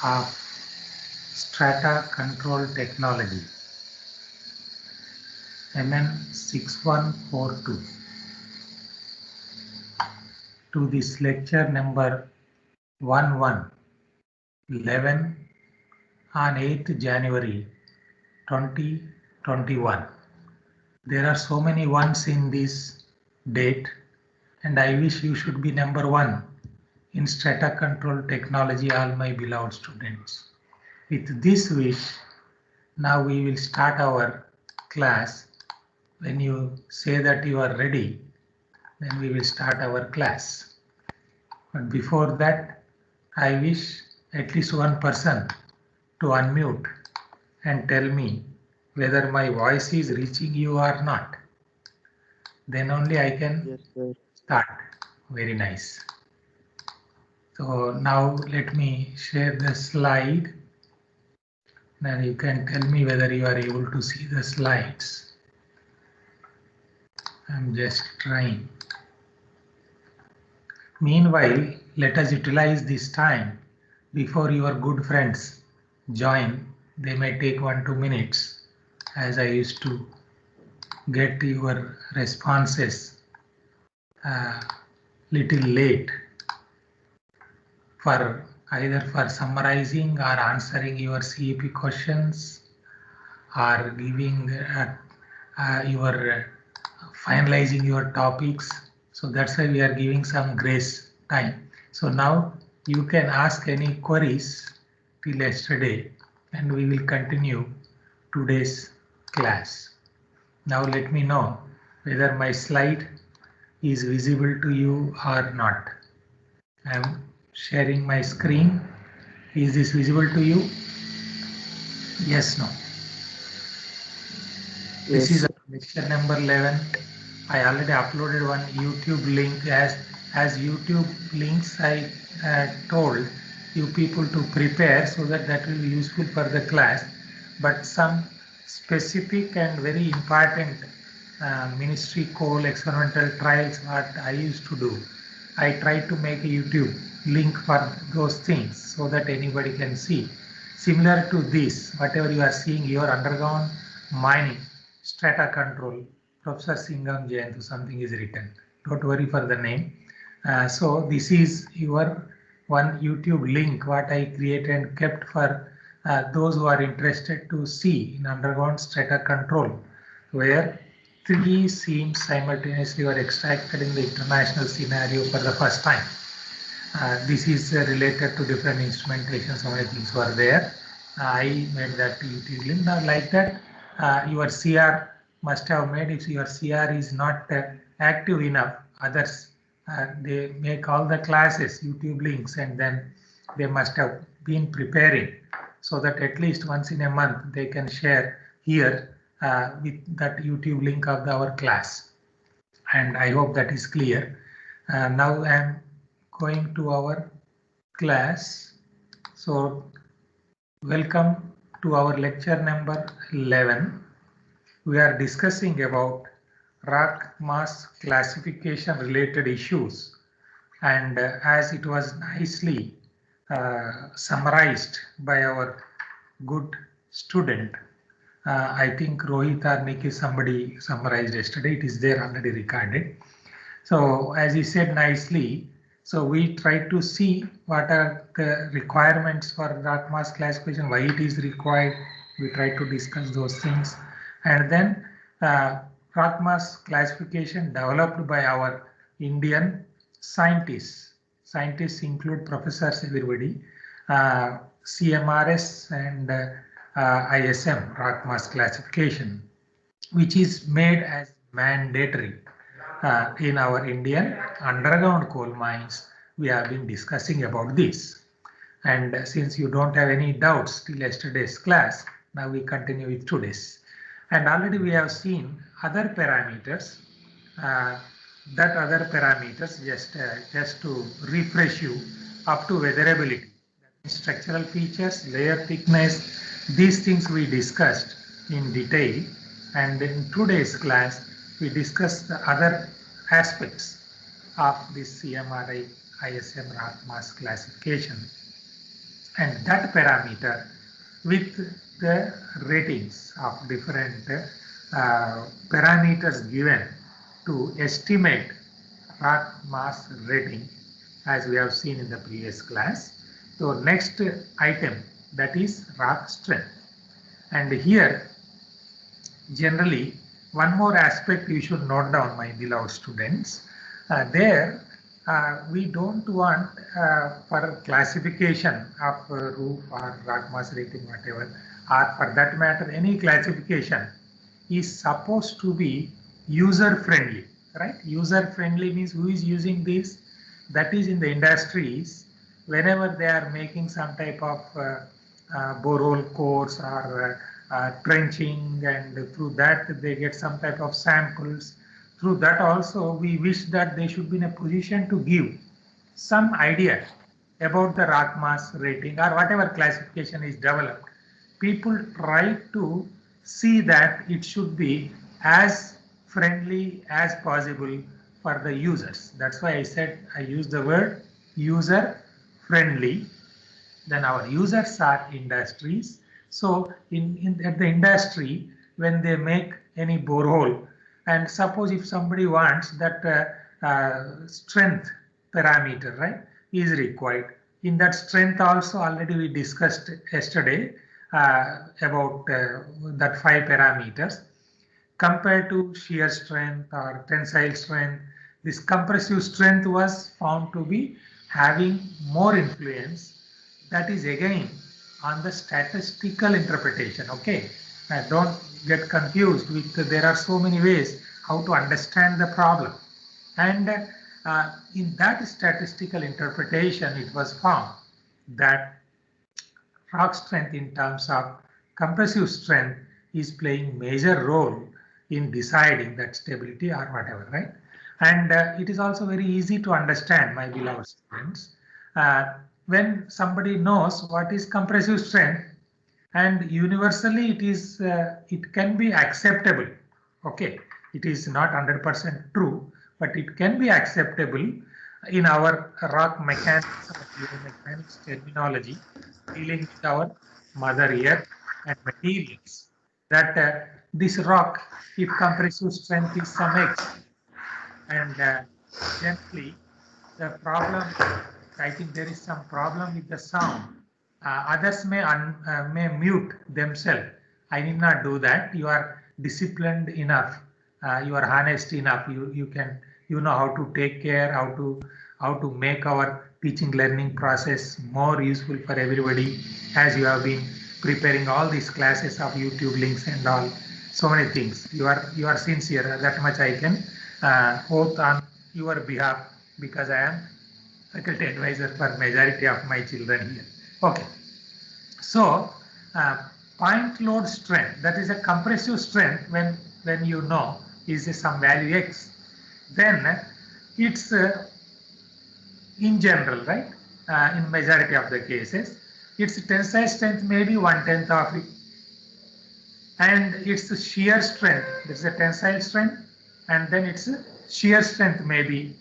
of Strata Control Technology, MN6142, to this lecture number 11 on 8th January 2021. There are so many ones in this date, and I wish you should be number 1 in Strata Control Technology, all my beloved students. With this wish, now we will start our class. When you say that you are ready, then we will start our class. But before that, I wish at least one person to unmute and tell me whether my voice is reaching you or not. Then only I can start. Very nice. So now let me share the slide. Then you can tell me whether you are able to see the slides. I'm just trying. Meanwhile, let us utilize this time before your good friends join. They may take 1-2 minutes, as I used to get your responses little late for either for summarizing or answering your CEP questions or giving your finalizing your topics. So that's why we are giving some grace time. So now you can ask any queries till yesterday, and we will continue today's class. Now let me know whether my slide is visible to you or not. I am sharing my screen. Is this visible to you? Yes, no. Yes. This is lecture number 11. I already uploaded one YouTube link. As YouTube links, I told you people to prepare so that will be useful for the class. But some specific and very important ministry coal experimental trials what I used to do. I tried to make a YouTube link for those things so that anybody can see. Similar to this, whatever you are seeing here, underground mining, strata control, Professor Singham Jayantu, something is written. Don't worry for the name. So this is your one YouTube link what I created and kept for those who are interested to see in underground strata control, where 3 seams simultaneously were extracted in the international scenario for the first time. This is related to different instrumentation, so many things were there. I made that YouTube link. Now like that, your CR must have made. If your CR is not active enough, others they make all the classes YouTube links, and then they must have been preparing so that at least once in a month they can share here with that YouTube link of our class. And I hope that is clear. Now I am going to our class. So welcome to our lecture number 11. We are discussing about rock mass classification related issues, and as it was nicely summarized by our good student, I think Rohit or Nikki, somebody summarized yesterday. It is there already recorded. So as he said nicely, so we try to see what are the requirements for rock mass classification, why it is required. We try to discuss those things, and then rock mass classification developed by our Indian scientists. Scientists include professors, everybody, CMRS and ISM, rock mass classification, which is made as mandatory in our Indian underground coal mines. We have been discussing about this. And since you don't have any doubts till yesterday's class, now we continue with today's. And already we have seen other parameters. That other parameters, just to refresh you, up to weatherability, structural features, layer thickness, these things we discussed in detail. And in today's class, we discussed the other aspects of this CMRI ISM rock mass classification. and that parameter with the ratings of different parameters given to estimate rock mass rating, as we have seen in the previous class. So next item, that is rock strength. And here generally one more aspect you should note down, my beloved students. There we don't want for classification of roof or rock mass rating, whatever, or for that matter any classification is supposed to be user friendly, right? User friendly means who is using this? That is in the industries, whenever they are making some type of borehole course or trenching, and through that they get some type of samples. Through that also we wish that they should be in a position to give some idea about the rock mass rating or whatever classification is developed. People try to see that it should be as friendly as possible for the users. That's why I said I use the word user friendly. Then our users are industries. So at the industry, when they make any borehole, and suppose if somebody wants that strength parameter, right, is required. In that strength also already we discussed yesterday about that 5 parameters. Compared to shear strength or tensile strength, this compressive strength was found to be having more influence. That is again on the statistical interpretation. Okay, don't get confused with, there are so many ways how to understand the problem, and in that statistical interpretation it was found that rock strength in terms of compressive strength is playing major role in deciding that stability or whatever, right? And it is also very easy to understand, my beloved students. When somebody knows what is compressive strength, and universally it can be acceptable. Okay, it is not 100% true, but it can be acceptable in our rock mechanics or geomechanics terminology, dealing with our mother earth and materials, that this rock, if compressive strength is some x, and gently the problem, I think there is some problem with the sound. Others may mute themselves. I need not do that. You are disciplined enough. You are honest enough. You know how to take care, how to make our teaching learning process more useful for everybody, as you have been preparing all these classes of YouTube links and all, so many things. You are sincere. That much I can oath on your behalf, because I am faculty advisor for majority of my children here. Okay, so point load strength, that is a compressive strength, when you know is some value x, then it's in general, right? In majority of the cases, its tensile strength may be 1/10 of it, and its shear strength, this is a tensile strength, and then its shear strength may be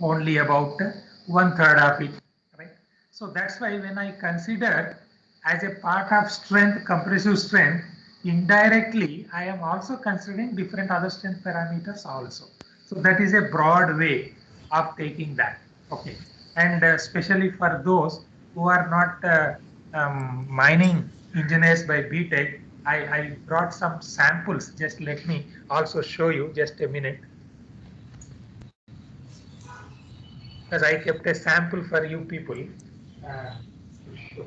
only about 1/3 of it, right? So that's why when I consider as a part of strength, compressive strength, indirectly I am also considering different other strength parameters also. So that is a broad way of taking that. Okay, and especially for those who are not mining engineers by BTech, I brought some samples. Just let me also show you, just a minute, because I kept a sample for you people to show.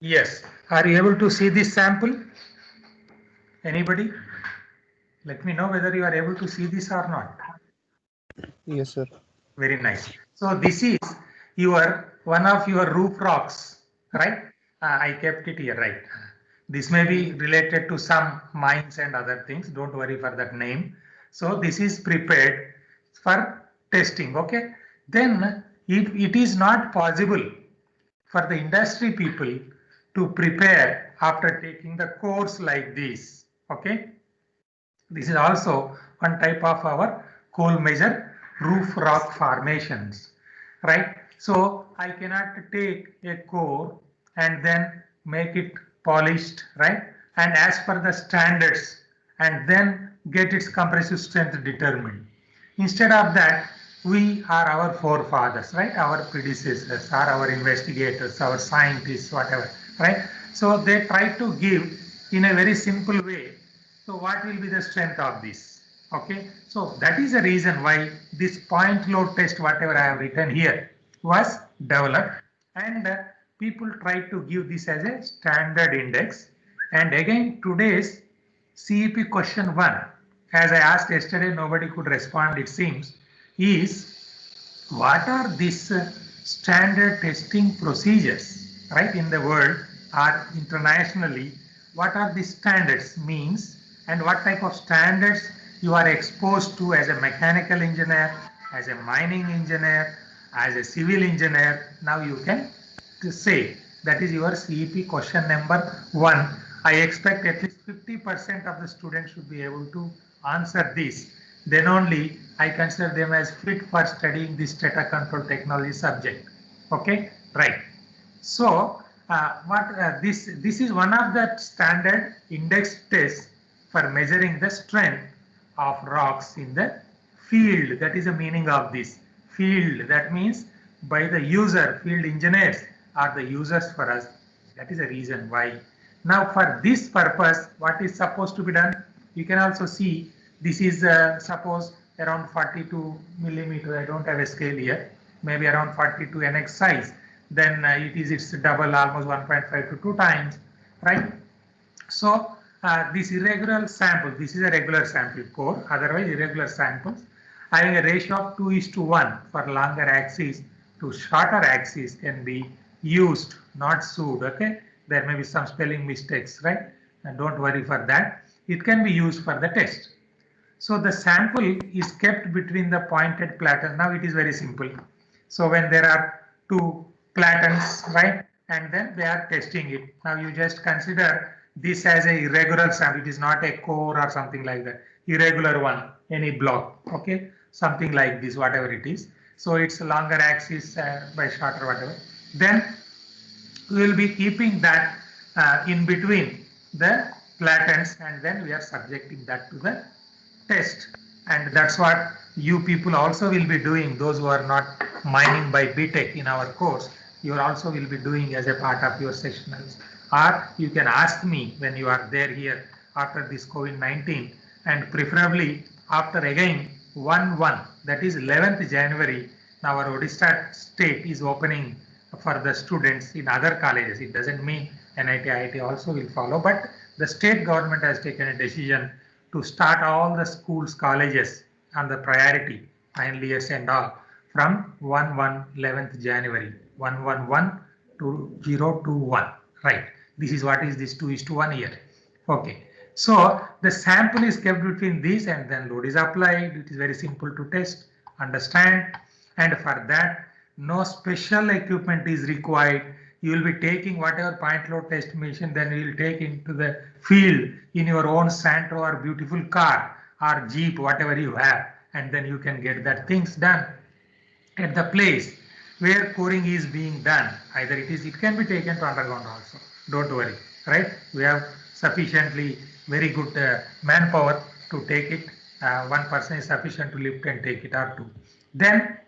Yes, are you able to see this sample? Anybody? Let me know whether you are able to see this or not. Yes, sir. Very nice. So this is one of your roof rocks, right? I kept it here, right? This may be related to some mines and other things. Don't worry for that name. So this is prepared for testing. Okay. Then if it is not possible for the industry people to prepare after taking the course like this. Okay. This is also one type of our coal measure roof rock formations, right? So I cannot take a core and then make it polished, right? And as per the standards and then get its compressive strength determined. Instead of that, we are our forefathers, right? Our predecessors are our investigators, our scientists, whatever, right? So they try to give in a very simple way. So what will be the strength of this? Okay, so that is the reason why this point load test, whatever I have written here, was developed, and people try to give this as a standard index. And again, today's CEP question 1, as I asked yesterday, nobody could respond, it seems, is what are these standard testing procedures, right, in the world or internationally? What are the standards means, and what type of standards you are exposed to as a mechanical engineer, as a mining engineer, as a civil engineer? Now you can say that is your CEP question number 1. I expect at least 50% of the students should be able to answer this. Then only I consider them as fit for studying this data control technology subject. Okay, right. So this is one of the standard index tests for measuring the strength of rocks in the field. That is the meaning of this field. That means by the user, field engineers are the users for us. That is the reason why. Now for this purpose, what is supposed to be done? You can also see this is suppose around 42 millimeter. I don't have a scale here. Maybe around 42 NX size. Then it's double, almost 1.5 to 2 times, right? So this irregular sample, this is a regular sample core, otherwise irregular samples having a ratio of 2:1 for longer axis to shorter axis can be used, not sued. Okay, there may be some spelling mistakes, right? And don't worry for that. It can be used for the test. So the sample is kept between the pointed platen. Now it is very simple. So when there are two platens, right, and then they are testing it. Now you just consider this as a irregular sample. It is not a core or something like that. Irregular one, any block, okay, something like this, whatever it is. So it's a longer axis by shorter, whatever. Then we will be keeping that in between the platens, and then we are subjecting that to the test. And that's what you people also will be doing. Those who are not mining by BTech in our course, you also will be doing as a part of your sectionals. Or you can ask me when you are there here after this COVID-19, and preferably after again 1/1, that is 11th January. Now our Odisha state is opening for the students in other colleges. It doesn't mean NIT, IIT also will follow, but the state government has taken a decision to start all the schools, colleges on the priority, final years and all, from 11th January, 111 to 021, right? This is what is this 2:1 here. Okay. So the sample is kept between these, and then load is applied. It is very simple to test, understand, and for that, no special equipment is required. You will be taking whatever point load test machine, then you will take into the field in your own Santro or beautiful car or Jeep, whatever you have, and then you can get that things done at the place where coring is being done. Either it can be taken to underground also. Don't worry, right? We have sufficiently very good manpower to take it. One person is sufficient to lift and take it, or two. Then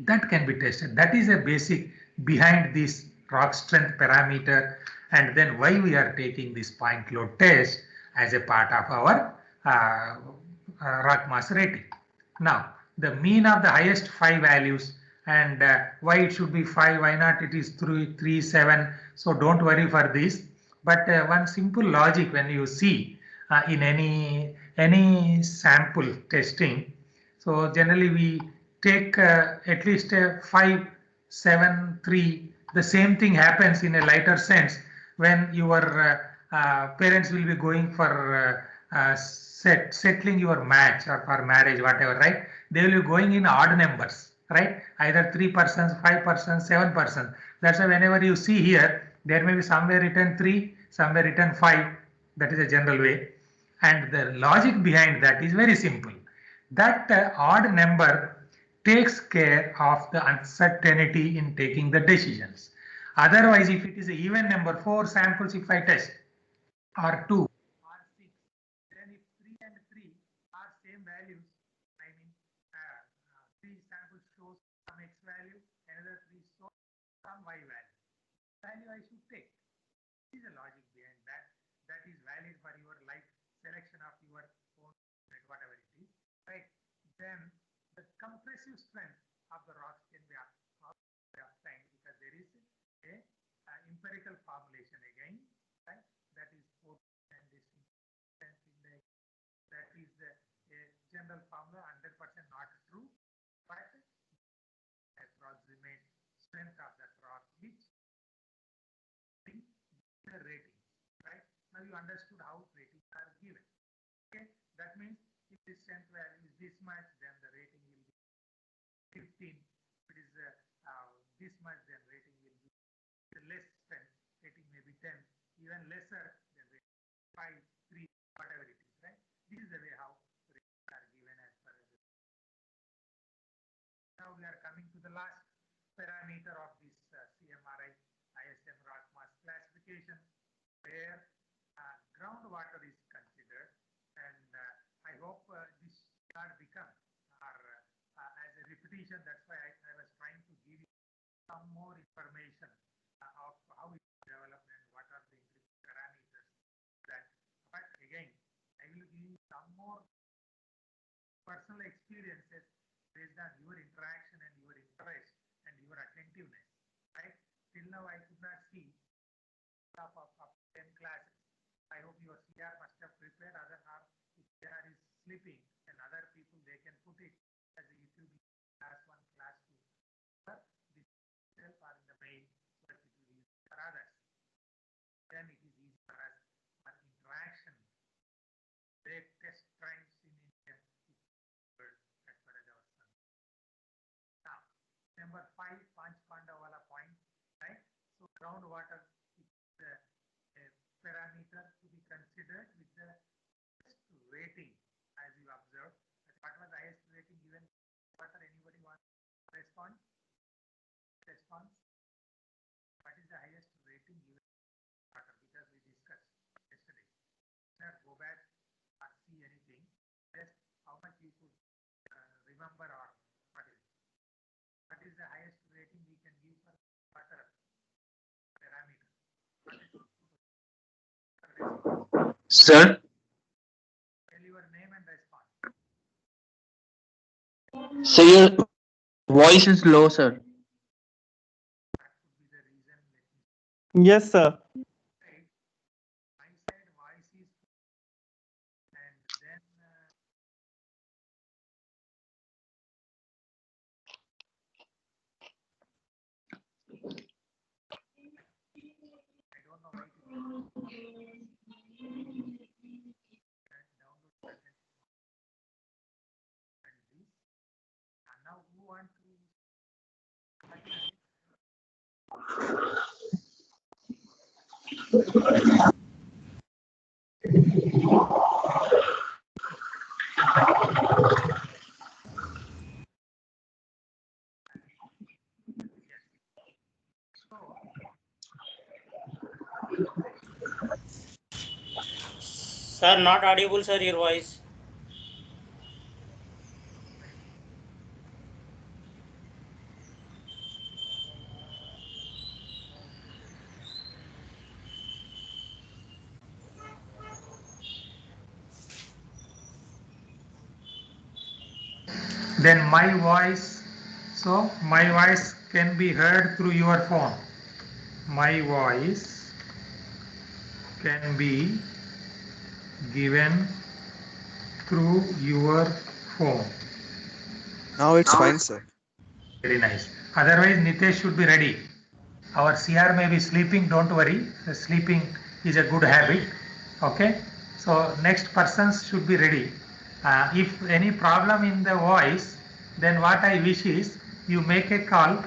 that can be tested. That is a basic behind this rock strength parameter, and then why we are taking this point load test as a part of our rock mass rating. Now the mean of the highest 5 values, and why it should be 5, why not it is 3, 7. So don't worry for this, but one simple logic when you see in any sample testing, so generally we take at least 5, 7, 3. The same thing happens in a lighter sense when your parents will be going for settling your match or for marriage, whatever, right? They will be going in odd numbers. right? Either 3%, 5%, 7%. That's why whenever you see here, there may be somewhere written 3, somewhere written 5. That is a general way. And the logic behind that is very simple. That odd number takes care of the uncertainty in taking the decisions. Otherwise, if it is an even number, 4 samples if I test, or 2, or 6, then if 3 and 3 are same values, I mean, 3 samples shows some X value, another 3 shows some Y value. Value I should take. This is the logic behind that. That is valid for your life selection of your own, whatever it is, right? Then the compressive strength of the rocks can be obtained because there is a empirical formulation again, right? That is force and this strength index. That is a general formula, 100% not true, but approximate strength of that rock, which the ratings, right? Now you understood how ratings are given. Okay, that means if the strength value is this much, then the rating will be 15. If it is this much, then rating will be less strength. Rating may be 10, even lesser than rating 5, 3, whatever it is, right? This is the way how ratings are given as far as. Now we are coming to the last parameter of this CMRI ISM rock mass classification, where groundwater is considered, and I hope this should become as a repetition. That's why I was trying to give you some more information of how it developed and what are the parameters. But again, I will give you some more personal experiences based on your interaction and your interest and your attentiveness, right? Till now, I could not see of 10 classes. I hope your CR must have prepared. Other half, if CR is sleeping, and other people they can put it as a YouTube class 1, class 2. But this itself are in the mail, so that it will be used for others. Then it is easy for us for interaction. They test trends in India as far as our son. Now, number 5, Panch Pandawala point, right? So groundwater is the parameter to be considered with the highest rating, as you observed. What was the highest rating given water? Anybody want to respond? Response? What is the highest rating given water? Because we discussed yesterday. Not go back or see anything. Just how much you could remember, or what is it? What is the highest rating we can give for water parameter? What is it? Sir, Tell your name and respond. so your voice is low, sir. That could be the reason. Yes, sir. Right. My side voice is, and then I don't know why it is download certain and this. And now who want to? Yes. So Sir, not audible, sir, your voice. then my voice, so my voice can be heard through your phone. My voice can be given through your phone. Now it's fine, sir. Very nice. Otherwise, Nitesh should be ready. Our CR may be sleeping, don't worry. The sleeping is a good habit. Okay. So next persons should be ready. If any problem in the voice, then what I wish is you make a call.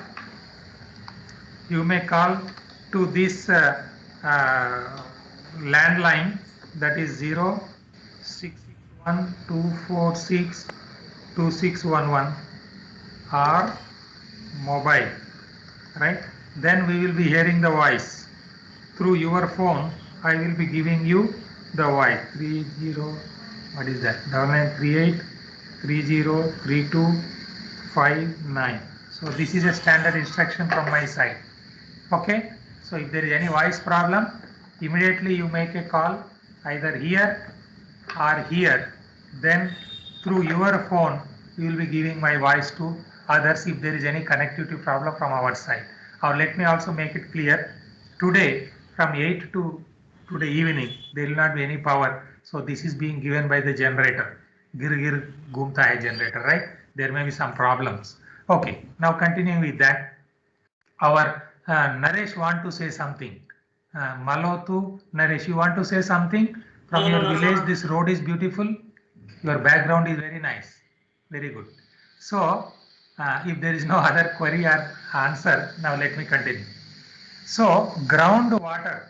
You may call to this landline, that is 0661 or mobile, right? Then we will be hearing the voice. Through your phone, I will be giving you the voice. 30, what is that? 9938 303259. So this is a standard instruction from my side. Okay, so if there is any voice problem, immediately you make a call either here or here. Then through your phone, you will be giving my voice to others if there is any connectivity problem from our side. Or let me also make it clear, today from 8 to today evening, there will not be any power. So this is being given by the generator. Gir gir ghumta hai generator, right? There may be some problems. Okay, now continuing with that, our Naresh want to say something. Malotu, Naresh, you want to say something? From your village, this road is beautiful. Your background is very nice. Very good. So, if there is no other query or answer, now let me continue. So, groundwater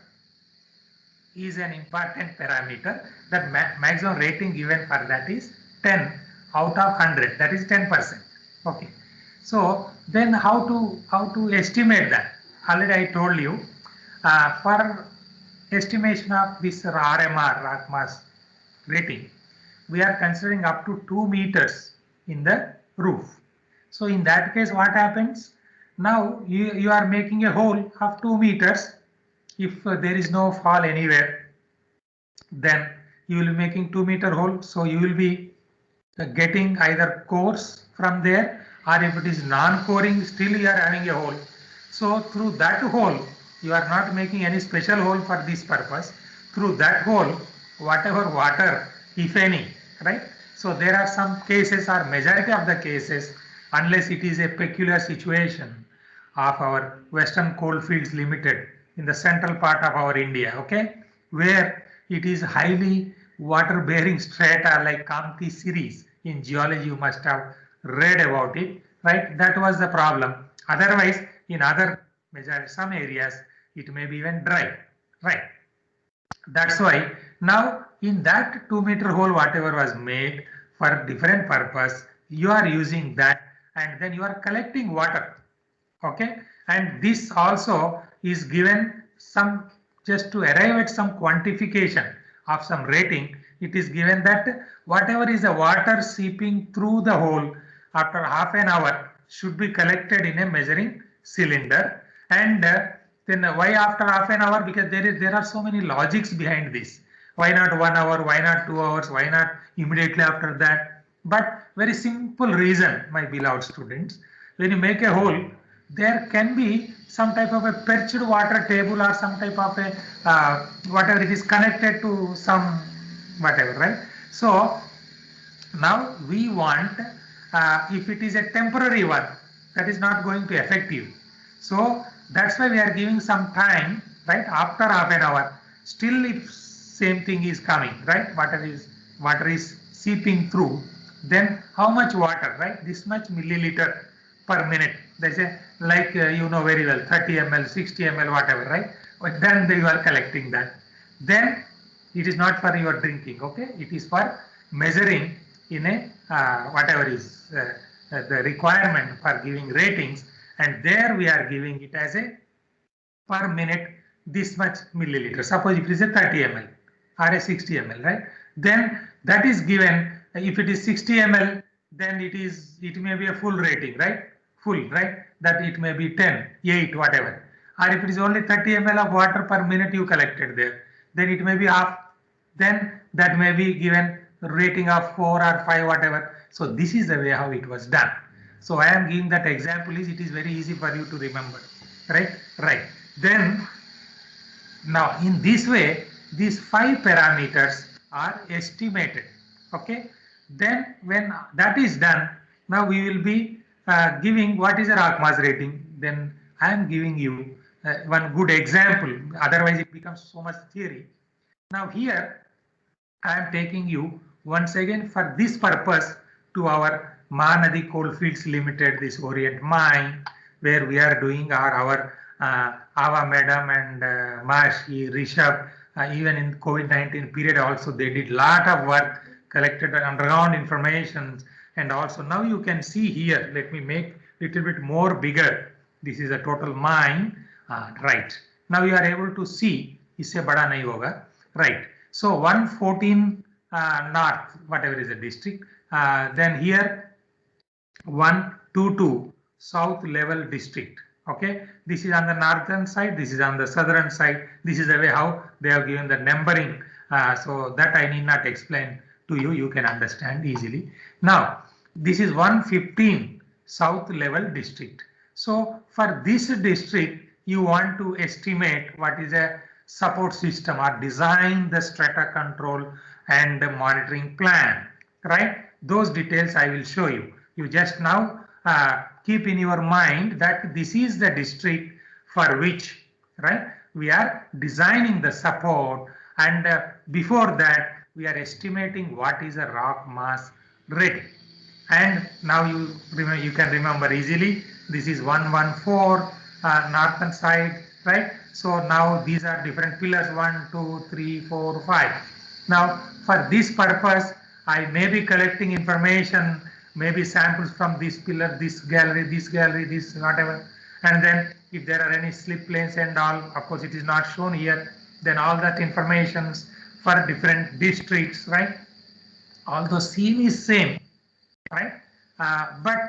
is an important parameter. That maximum rating given for that is 10 out of 100. That is 10%. Okay. So then how to estimate that? Already I told you, for estimation of this RMR, rock mass rating, we are considering up to 2 meters in the roof. So in that case, what happens? Now you are making a hole of 2 meters. If there is no fall anywhere, then you will be making 2 meter hole. So you will be getting either cores from there, or if it is non-coring, still you are having a hole. So through that hole, you are not making any special hole for this purpose. Through that hole, whatever water, if any, right? So there are some cases, or majority of the cases, unless it is a peculiar situation of our Western Coalfields Limited in the central part of our India, okay, where it is highly water bearing strata like Kamti series. In geology, you must have read about it, right? That was the problem. Otherwise, in other some areas, it may be even dry, right? That's why now in that 2 meter hole, whatever was made for different purpose, you are using that, and then you are collecting water. Okay, and this also is given some, just to arrive at some quantification of some rating. It is given that whatever is the water seeping through the hole after half an hour should be collected in a measuring cylinder. And then why after half an hour? Because there are so many logics behind this. Why not 1 hour? Why not 2 hours? Why not immediately after that? But very simple reason, my beloved students, when you make a hole, there can be some type of a perched water table, or some type of a whatever it is connected to some whatever, right? So now we want, if it is a temporary one, that is not going to affect you. So that's why we are giving some time, right? After half an hour, still if same thing is coming, right? Water is seeping through, then how much water, right? This much milliliter per minute. They say, like you know very well, 30 ml, 60 ml, whatever, right? But then you are collecting that. Then it is not for your drinking, okay? It is for measuring in a whatever is the requirement for giving ratings, and there we are giving it as a per minute this much milliliter. Suppose if it is a 30 ml or a 60 ml, right? Then that is given. If it is 60 ml, then it may be a full rating, right? Full, right? That it may be 10, 8, whatever. Or if it is only 30 ml of water per minute you collected there, then it may be half. Then that may be given rating of 4 or 5, whatever. So this is the way how it was done. So I am giving that example, it is very easy for you to remember, right? Right. Then now in this way, these 5 parameters are estimated. Okay. Then when that is done, now we will be giving what is a rock mass rating. Then I am giving you one good example. Otherwise, it becomes so much theory. Now here I am taking you once again for this purpose to our Mahanadi Coalfields Limited, this Orient Mine, where we are doing our Ava Madam and Mashi, Rishabh, even in COVID-19 period also they did lot of work, collected underground information, and also now you can see here, let me make little bit more bigger. This is a total mine, right. Now you are able to see, isse bada nahi hoga, right. So 114 north, whatever is the district, then here 122 south level district. Okay, this is on the northern side, this is on the southern side. This is the way how they have given the numbering, so that I need not explain to you, you can understand easily. Now this is 115 south level district. So for this district you want to estimate what is a support system or design the strata control and the monitoring plan, right? Those details I will show you. You just now keep in your mind that this is the district for which, right, we are designing the support, and before that we are estimating what is a rock mass rating. And now you can remember easily, this is 114 northern side, right? So now these are different pillars, 1, 2, 3, 4, 5. Now for this purpose I may be collecting information, maybe samples from this pillar, this gallery, this whatever, and then if there are any slip planes and all, of course it is not shown here, then all that informations for different districts, right? Although scene is same, right? But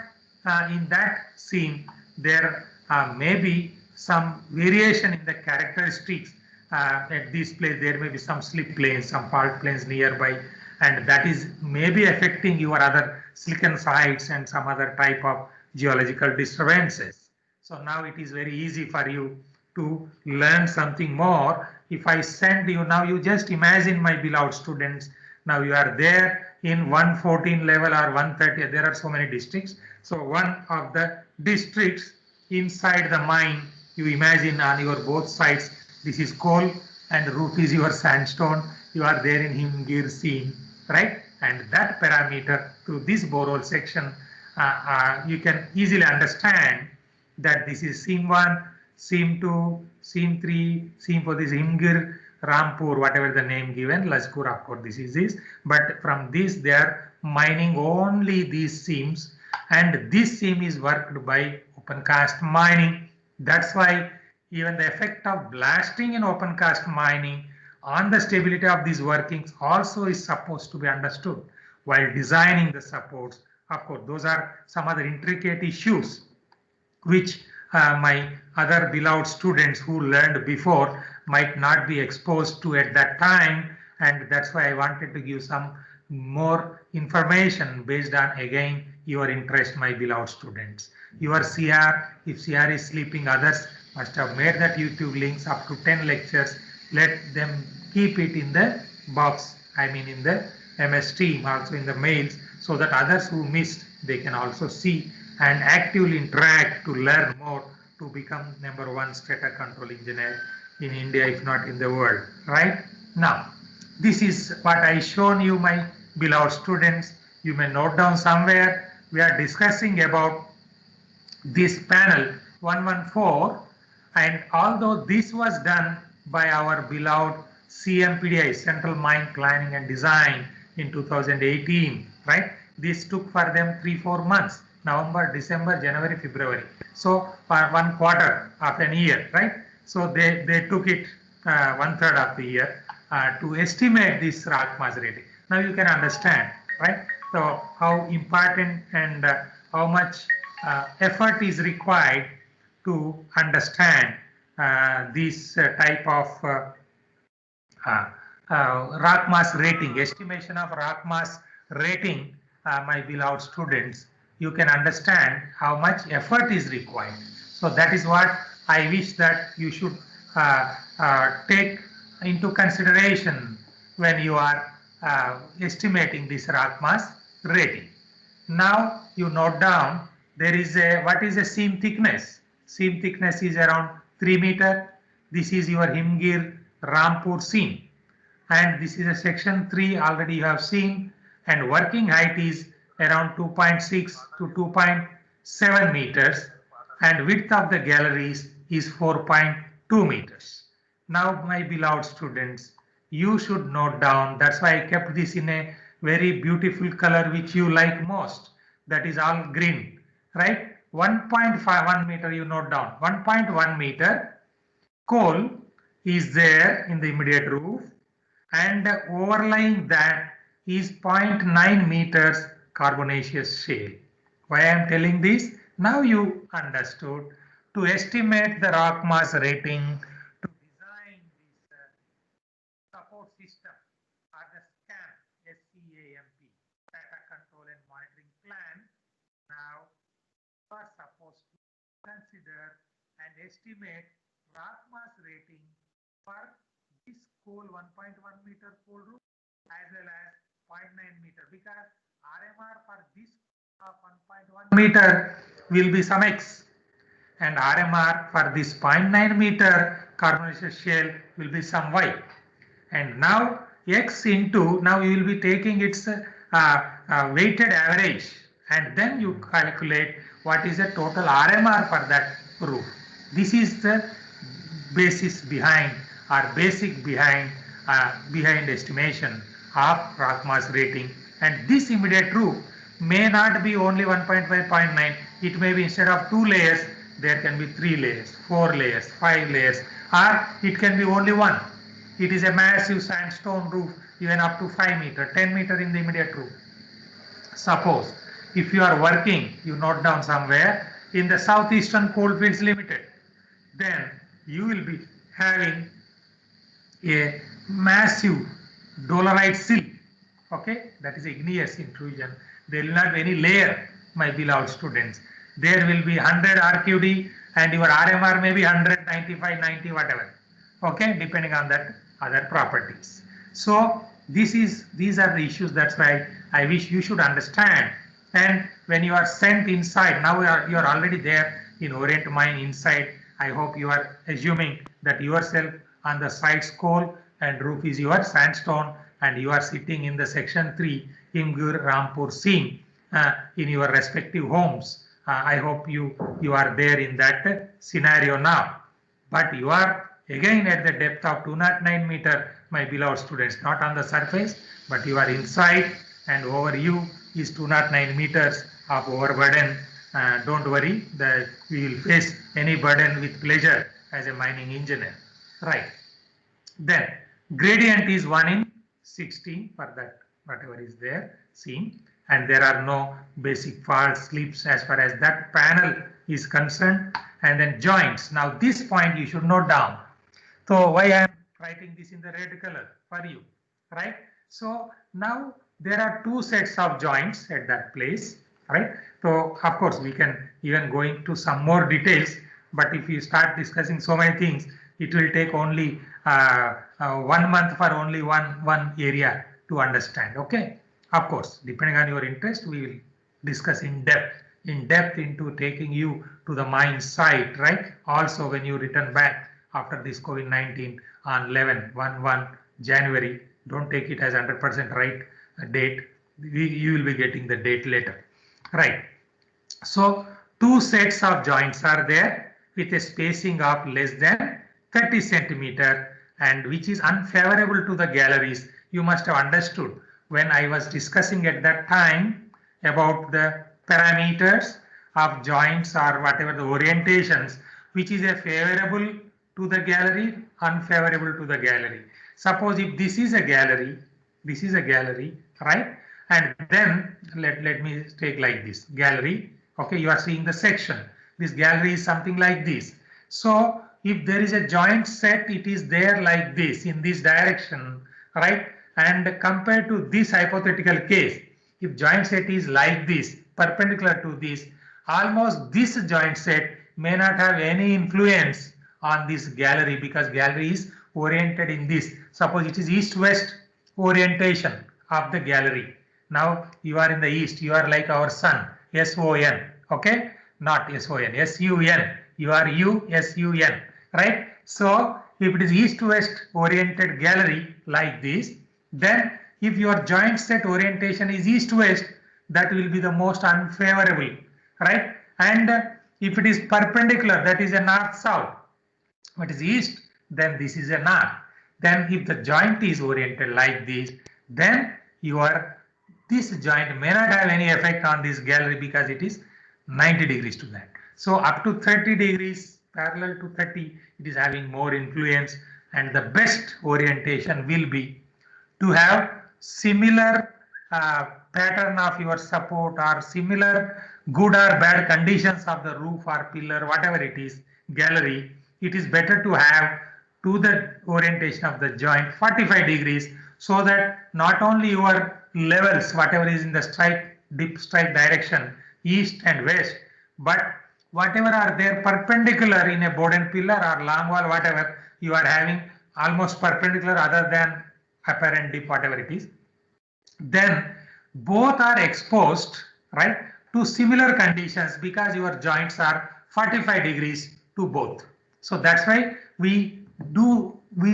in that scene there may be some variation in the characteristics. At this place there may be some slip planes, some fault planes nearby, and that is maybe affecting your other silicon sites and some other type of geological disturbances. So now it is very easy for you to learn something more. If I send you, now you just imagine, my beloved students, now you are there in 114 level or 130, there are so many districts. So one of the districts inside the mine, you imagine on your both sides, this is coal and roof is your sandstone. You are there in Himgir scene, right? And that parameter through this borehole section, you can easily understand that this is seam 1, seam 2, seam 3, seam 4, this Himgir, Rampur, whatever the name given, Lajpur, of course this is this. But from this they are mining only these seams, and this seam is worked by open cast mining. That's why even the effect of blasting in open cast mining on the stability of these workings also is supposed to be understood while designing the supports. Of course, those are some other intricate issues which my other beloved students who learned before might not be exposed to at that time, and that's why I wanted to give some more information based on, again, your interest, my beloved students. Your CR, if CR is sleeping, others must have made that YouTube links up to 10 lectures. Let them keep it in the box, I mean in the MS team, also in the mails, so that others who missed, they can also see and actively interact to learn more to become #1 strata control engineer in India, if not in the world, right? Now, this is what I shown you, my beloved students. You may note down somewhere. We are discussing about this panel 114, and although this was done by our beloved CMPDI, Central Mine Planning and Design, in 2018, right? This took for them 3-4 months, November, December, January, February. So for 1 quarter of an year, right? So they took it 1/3 of the year to estimate this rock mass rating. Now you can understand, right? So how important and how much effort is required to understand this type of rock mass rating, estimation of rock mass rating, my beloved students. You can understand how much effort is required. So that is what I wish that you should take into consideration when you are estimating this rock mass rating. Now you note down, there is a, what is a seam thickness? Seam thickness is around 3 meter. This is your Himgir Rampur seam, and this is a section 3, already you have seen, and working height is around 2.6 to 2.7 meters, and width of the galleries is 4.2 meters. Now, my beloved students, you should note down. That's why I kept this in a very beautiful color which you like most. That is all green, right? 1.51 meter, you note down. 1.1 meter coal is there in the immediate roof, and overlying that is zero point 0.9 meters carbonaceous shale. Why I am telling this? Now you understood. To estimate the rock mass rating, to design this support system or the SCAMP, SCAMP, data control and monitoring plan. Now you are supposed to consider and estimate rock mass rating for this coal 1.1 meter coal roof as well as 0.9 meter, because RMR for this 1.1 meter will be some X, and RMR for this 0.9 meter carbonaceous shale will be some Y. And now X into, now you will be taking its weighted average, and then you calculate what is the total RMR for that roof. This is the basis behind, or basic behind estimation of rock mass rating. And this immediate roof may not be only 1.5, 0.9. It may be, instead of 2 layers, there can be 3 layers, 4 layers, 5 layers, or it can be only 1. It is a massive sandstone roof, even up to 5 meter, 10 meter in the immediate roof. Suppose if you are working, you note down somewhere in the Southeastern Coalfields Limited, then you will be having a massive dolerite sill. Okay, that is igneous intrusion. There will not be any layer, my beloved students. There will be 100 RQD and your RMR may be 100, 95, 90, whatever. Okay, depending on that other properties. So these are the issues. That's why I wish you should understand. And when you are sent inside, now you are already there in Orient Mine inside. I hope you are assuming that yourself on the sides coal and roof is your sandstone, and you are sitting in the section 3 Imgur Rampur scene in your respective homes. I hope you are there in that scenario now. But you are again at the depth of 209 meter, my beloved students, not on the surface, but you are inside, and over you is 209 meters of overburden. Don't worry, that we will face any burden with pleasure as a mining engineer. Right. Then gradient is 1 in 16 for that, whatever is there seen, and there are no basic fault slips as far as that panel is concerned. And then joints. Now this point you should note down. So why I am writing this in the red color for you, right? So now there are 2 sets of joints at that place, right? So of course we can even go into some more details, but if you start discussing so many things, it will take only 1 month for only one area to understand. Okay, of course, depending on your interest, we will discuss in depth into taking you to the mine site, right? Also, when you return back after this COVID-19 on 11/1/1 January, don't take it as 100% right date. You will be getting the date later, right? So 2 sets of joints are there with a spacing of less than 30 centimeter, and which is unfavorable to the galleries. You must have understood when I was discussing at that time about the parameters of joints or whatever the orientations, which is a favorable to the gallery, unfavorable to the gallery. Suppose if this is a gallery, right? And then let me take like this gallery. Okay, you are seeing the section. This gallery is something like this. So if there is a joint set, it is there like this in this direction, right? And compared to this hypothetical case, if joint set is like this, perpendicular to this, almost this joint set may not have any influence on this gallery, because gallery is oriented in this. Suppose it is east-west orientation of the gallery. Now you are in the east, you are like our sun, S-O-N, okay? Not S-O-N, S-U-N, you are U-S-U-N, right? So if it is east-west oriented gallery like this, then if your joint set orientation is east-west, that will be the most unfavorable, right? And if it is perpendicular, that is a north-south. What is east, then this is a north. Then if the joint is oriented like this, then this joint may not have any effect on this gallery because it is 90 degrees to that. So up to 30 degrees parallel to 30, it is having more influence, and the best orientation will be to have similar pattern of your support or similar good or bad conditions of the roof or pillar, whatever it is, gallery. It is better to have to the orientation of the joint 45 degrees, so that not only your levels, whatever is in the dip strike direction, east and west, but whatever are there perpendicular in a Boden pillar or long wall, whatever, you are having almost perpendicular other than apparent dip, whatever it is, then both are exposed, right, to similar conditions because your joints are 45 degrees to both. So that's why we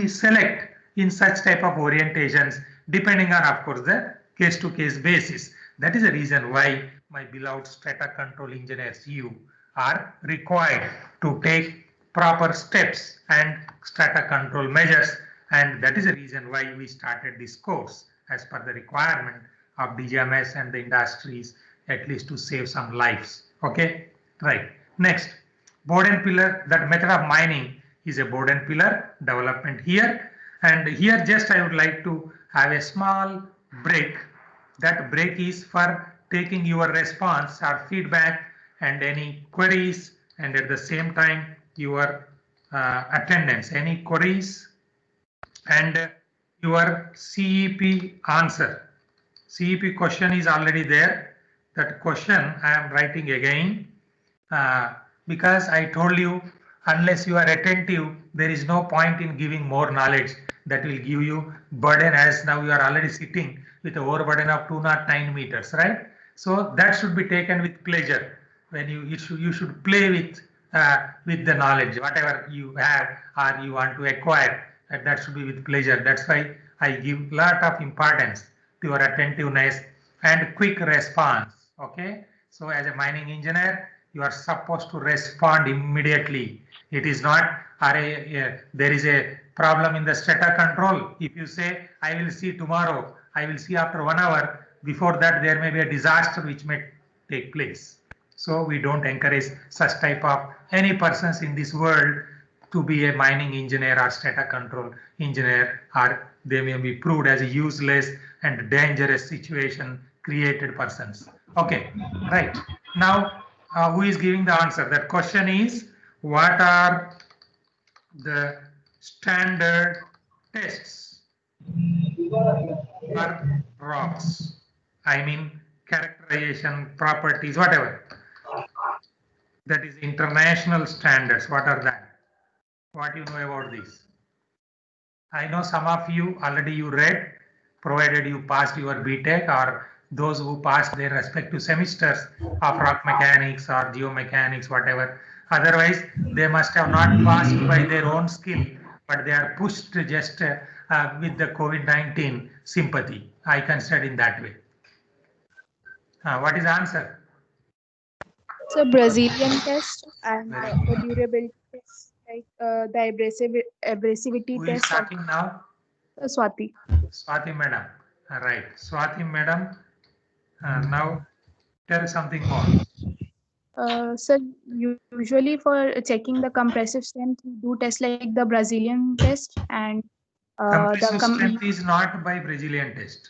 select in such type of orientations depending on, of course, the case to case basis. That is the reason why my beloved strata control engineers, you are required to take proper steps and strata control measures, and that is the reason why we started this course as per the requirement of DGMS and the industries, at least to save some lives. Okay, right. Next, Boden pillar, that method of mining is a Boden pillar development here. And here just I would like to have a small break. That break is for taking your response or feedback and any queries, and at the same time your attendance, any queries and your CEP answer. CEP question is already there. That question I am writing again because I told you, unless you are attentive, there is no point in giving more knowledge that will give you burden, as now you are already sitting with a overburden of 209 meters, right? So that should be taken with pleasure. When you should play with the knowledge, whatever you have or you want to acquire, that should be with pleasure. That's why I give lot of importance to your attentiveness and quick response. Okay, so as a mining engineer, you are supposed to respond immediately. It is not, there is a problem in the strata control. If you say, I will see tomorrow, I will see after 1 hour, before that there may be a disaster which may take place. So we don't encourage such type of any persons in this world to be a mining engineer or strata control engineer, or they may be proved as a useless and dangerous situation created persons. Okay, right. Now, who is giving the answer? That question is, what are the standard tests for rocks? I mean, characterization, properties, whatever. That is international standards. What are that? What you know about this? I know some of you already you read, provided you passed your BTech, or those who passed their respective semesters of rock mechanics or geomechanics, whatever. Otherwise, they must have not passed by their own skill, but they are pushed just with the COVID-19 sympathy. I consider in that way. What is the answer? So Brazilian test and the durability test, like the abrasivity Who is test. talking now? Swati. Swati madam. Right. Swati madam. Now tell something more. So usually for checking the compressive strength, we do tests like the Brazilian test and Compressive strength is not by Brazilian test.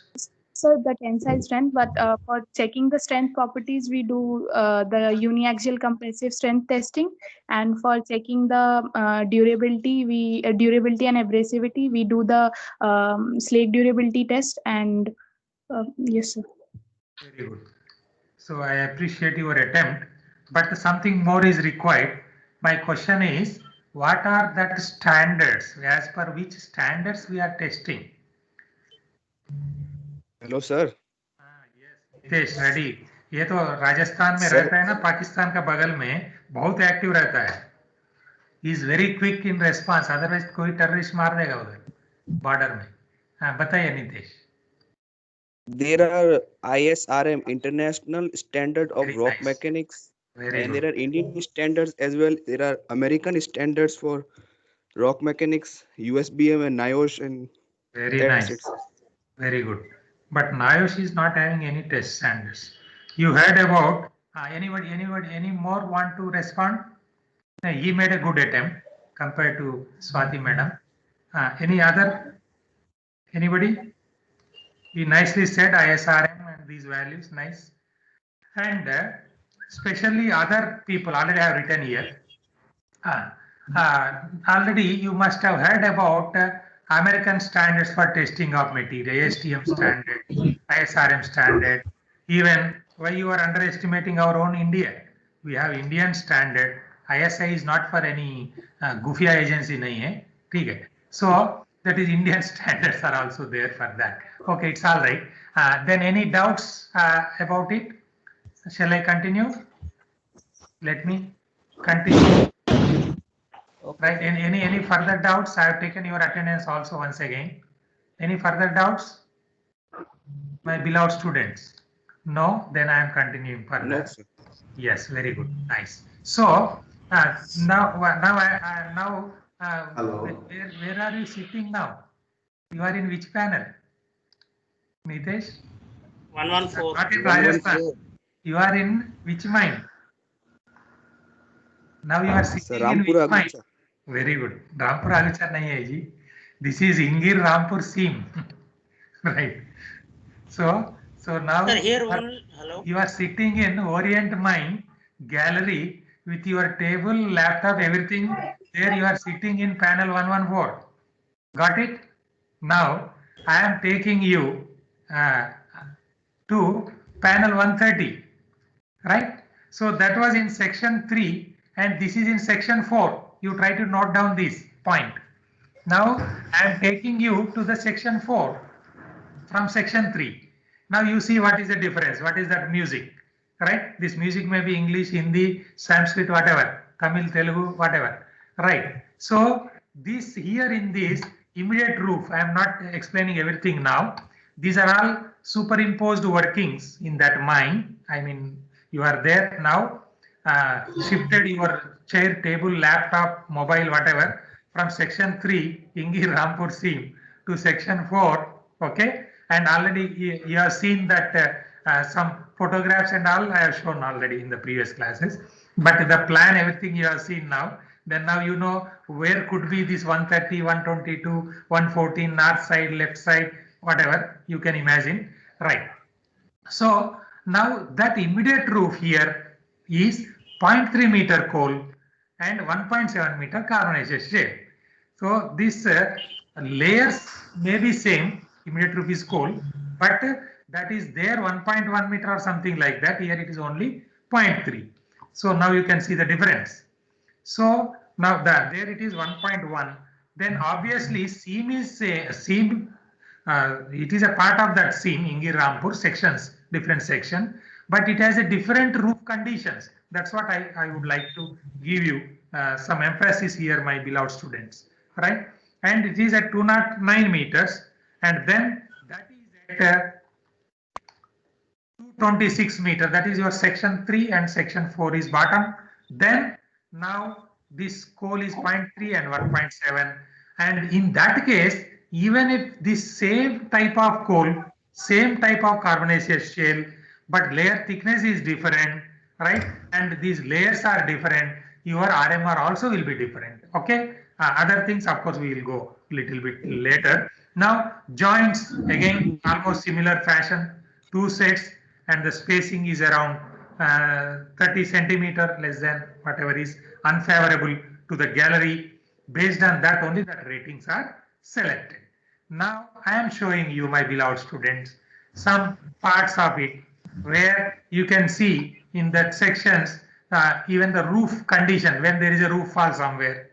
So the tensile strength, but for checking the strength properties, we do the uniaxial compressive strength testing, and for checking the durability, durability and abrasivity, we do the slag durability test. And yes, sir. Very good. So I appreciate your attempt, but something more is required. My question is, what are that standards? As per which standards we are testing? Hello, sir. yes, Nitesh ready. ये तो राजस्थान में रहता है ना, पाकिस्तान का बगल में, बहुत एक्टिव रहता है. He is very quick in response. Otherwise कोई टेररिस्ट मार देगा उधर बॉर्डर में. हाँ, बताइए Nitesh. There are ISRM International Standard of Very Rock nice. Mechanics, Very and good. there are Indian standards as well. There are American standards for rock mechanics, USBM and NIOSH, and Very that's it. nice. Very good. But NIOSH is not having any test standards. You heard about any more want to respond? No, he made a good attempt compared to Swati madam. Any other? Anybody? He nicely said ISRM and these values, nice. And especially other people already have written here. Already you must have heard about American standards for testing of material, ASTM standard, ISRM standard. Even why you are underestimating our own India. We have Indian standard. ISI is not for any goofy agency nahi hai. ठीक है. So that is Indian standards are also there for that. Okay, it's all right. Then any doubts about it? Shall I continue? Let me continue. Right. Any further doubts? I have taken your attendance also once again. Any further doubts? My beloved students. No, then I am continuing further. No, sir. Yes, very good. Nice. So now Hello. where are you sitting now? You are in which panel? Nitesh? 114. Not in 114. Rajasthan. You are in which mine? Now you are Sir, sitting in Rampura which mine? Agucha. Very good. Rampur Agucha nahi hai ji. This is Ingir Rampur Seam. Right. So now Sir, here one. Hello. you are sitting in Orient Mine gallery with your table, laptop, everything. There you are sitting in panel 114. Got it? Now I am taking you to panel 130. Right? So that was in section 3 and this is in section 4. You try to note down this point. Now I am taking you to the section 4 from section 3. Now you see what is the difference. What is that music? Right? This music may be English, Hindi, Sanskrit, whatever, Tamil, Telugu, whatever. Right? So this here in this immediate roof, I am not explaining everything now. These are all superimposed workings in that mine. I mean, you are there now, shifted your chair, table, laptop, mobile, whatever, from section 3, Ingir Rampur Seam, to section 4, okay? And already you have seen that some photographs and all I have shown already in the previous classes. But the plan, everything you have seen now, then now you know where could be this 130, 122, 114, north side, left side, whatever you can imagine, right? So now that immediate roof here is 0.3 meter coal and 1.7 meter carbonaceous shale. So these layers may be same, immediate roof is coal, but that is there 1.1 meter or something like that. Here it is only 0.3. So now you can see the difference. So now there it is 1.1. Then obviously seam is a seam. It is a part of that seam, Ingir Rampur sections, different section, but it has a different roof conditions. That's what I would like to give you some emphasis here, my beloved students, right? And it is at 209 meters, and then that is at 226 meter. That is your section 3 and section 4 is bottom. Then now this coal is 0.3 and 1.7, and in that case, even if this same type of coal, same type of carbonaceous shale, but layer thickness is different, right? And these layers are different, your RMR also will be different, okay? Other things, of course, we will go a little bit later. Now, joints, again, almost similar fashion, 2 sets, and the spacing is around 30 centimeter, less than whatever is unfavorable to the gallery. Based on that, only the ratings are selected. Now I am showing you, my beloved students, some parts of it where you can see in that sections even the roof condition when there is a roof fall somewhere.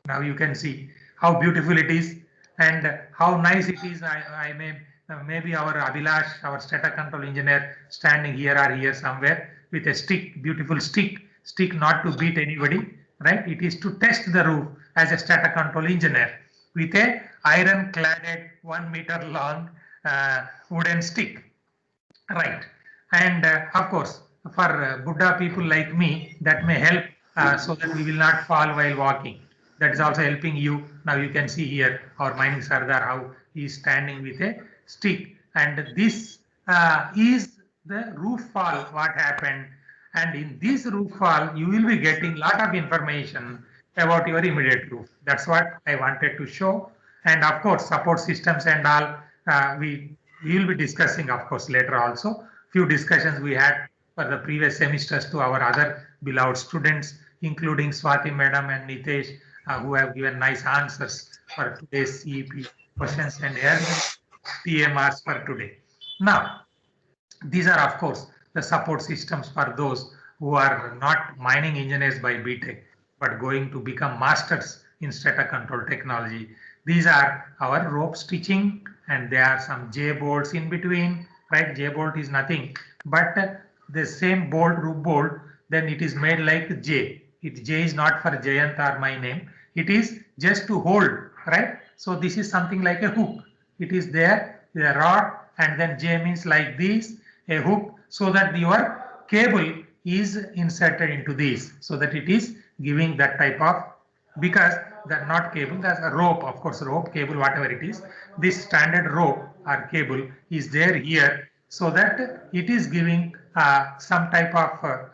Now you can see how beautiful it is and how nice it is. I may maybe our Abhilash, our strata control engineer, standing here or here somewhere with a stick, beautiful stick not to beat anybody, right? It is to test the roof as a strata control engineer with a iron cladded 1 meter long wooden stick, Right. And of course, for Buddha people like me, that may help so that we will not fall while walking. That is also helping you. Now you can see here our mining Sardar, how he is standing with a stick. And this is the roof fall, what happened. And in this roof fall, you will be getting lot of information about your immediate roof. That's what I wanted to show. And of course, support systems and all, we will be discussing, of course, later also. Few discussions we had for the previous semesters to our other beloved students, including Swati Madam and Nitesh, who have given nice answers for today's CEP questions and here TMRs for today. Now, these are, of course, the support systems for those who are not mining engineers by BTech, but going to become masters in strata control technology. These are our rope stitching, and there are some J bolts in between, right? J bolt is nothing but the same bolt, rope bolt, then it is made like J. J is not for Jayant or my name. It is just to hold, right? So this is something like a hook. It is there, the rod, and then J means like this, a hook, so that your cable is inserted into this, so that it is giving that type of, because that not cable, that's a rope, of course, rope, cable, whatever it is. This standard rope or cable is there here, so that it is giving some type of